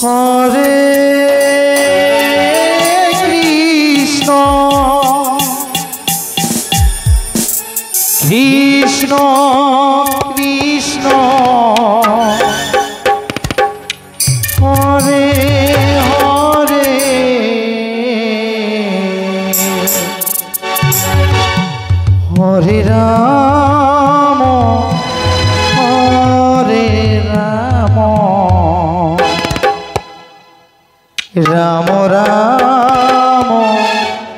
হরে কৃষ্ণ কৃষ্ণ কৃষ্ণ হরে হরে হরে রাম হরে রাম রাম রাম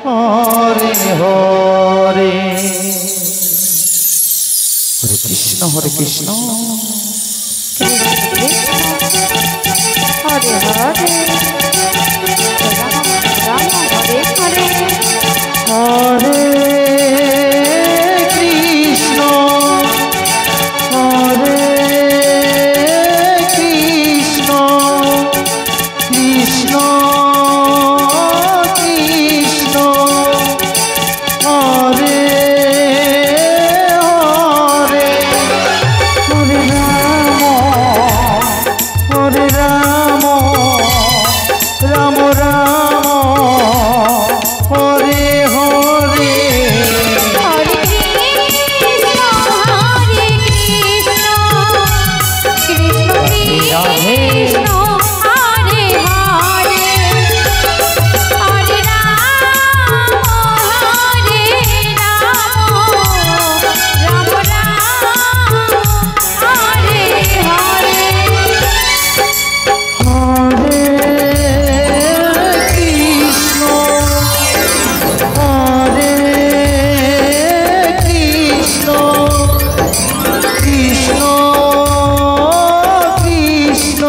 হরে হরে হরে কৃষ্ণ হরে কৃষ্ণ হরে হরে রাম হরে হরে হরে কৃষ্ণ হরে কৃষ্ণ কৃষ্ণ কৃষ্ণ হরে হরে হরে রাম রাম রাম হরে হরে হরে কৃষ্ণ কৃষ্ণ কৃষ্ণ হরে হরে হরে রাম রাম রাম হরে হরে হরে কৃষ্ণ হরে কৃষ্ণ কৃষ্ণ কৃষ্ণ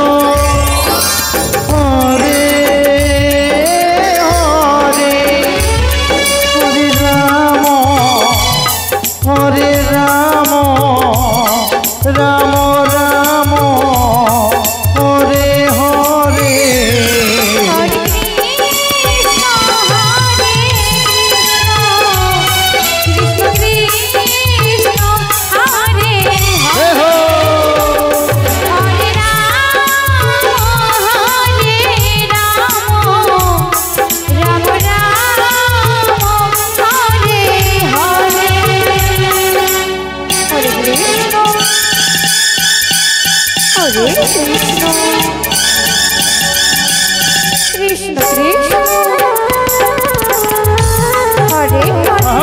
হরে হরে হরে রাম রাম রাম হরে হরে হরে কৃষ্ণ কৃষ্ণ কৃষ্ণ হরে হরে হরে রাম রাম রাম হরে হরে হরে কৃষ্ণ হরে কৃষ্ণ কৃষ্ণ কৃষ্ণ হরে হরে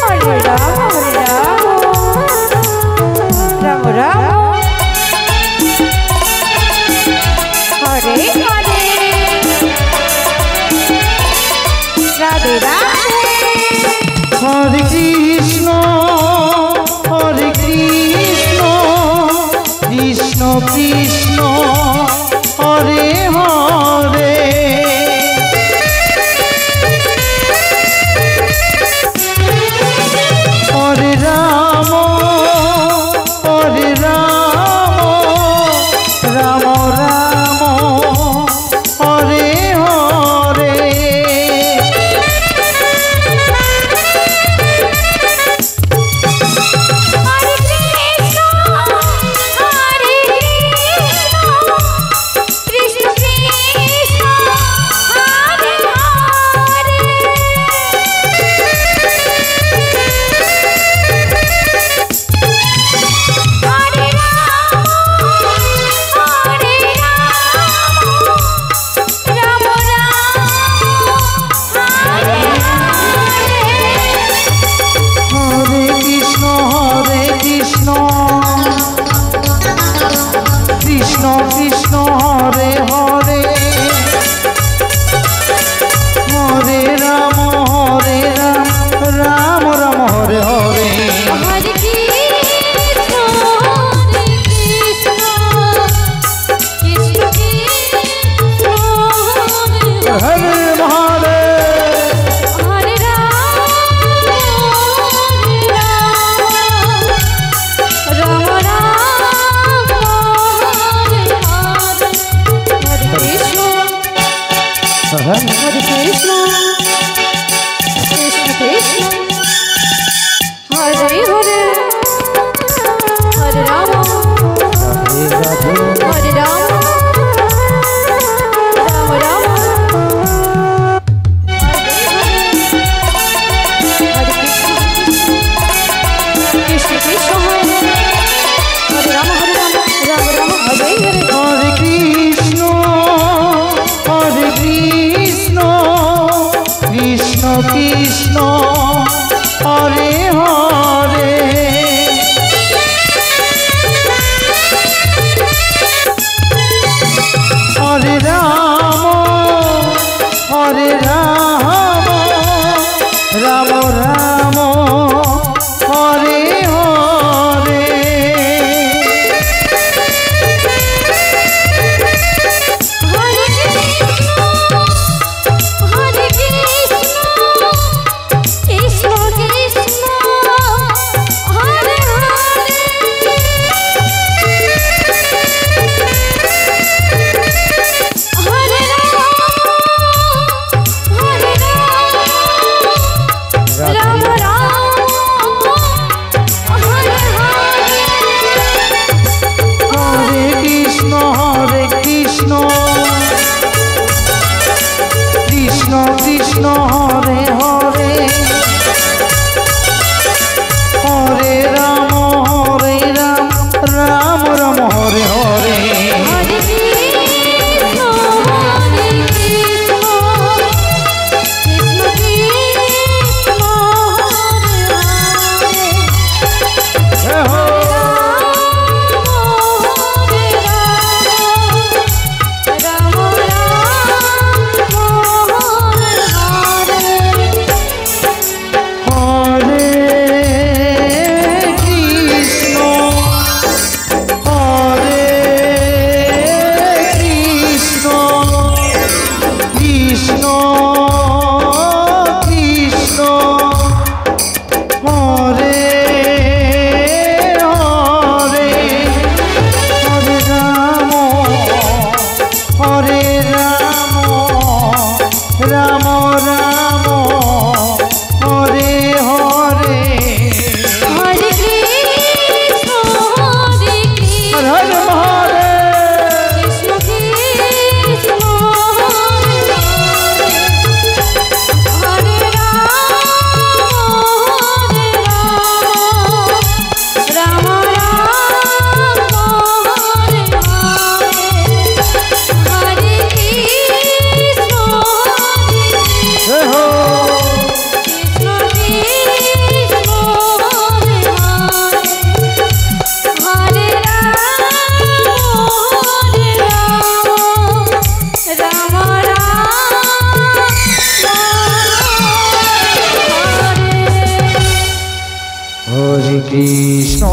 হরে রাম রাম রাম হরে হরে রাধে রাধে হরে কৃষ্ণ কৃষ্ণ কৃষ্ণ হরে হরে হরে রাম রাম রাম হরে হরে হরে কৃষ্ণ রাম রাম হরে হরে হরে কৃষ্ণ হরে কৃষ্ণ কৃষ্ণ কৃষ্ণ হরে হরে হে হো রাম রাম হরে হরে হরে কৃষ্ণ হরে কৃষ্ণ হরে হরে হরে কৃষ্ণ কৃষ্ণ হরে হরে হরে রাম রাম রাম হরে হরে কৃষ্ণ হে হো কৃষ্ণ কৃষ্ণ হরে হরে রাম রাম হরে কৃষ্ণ।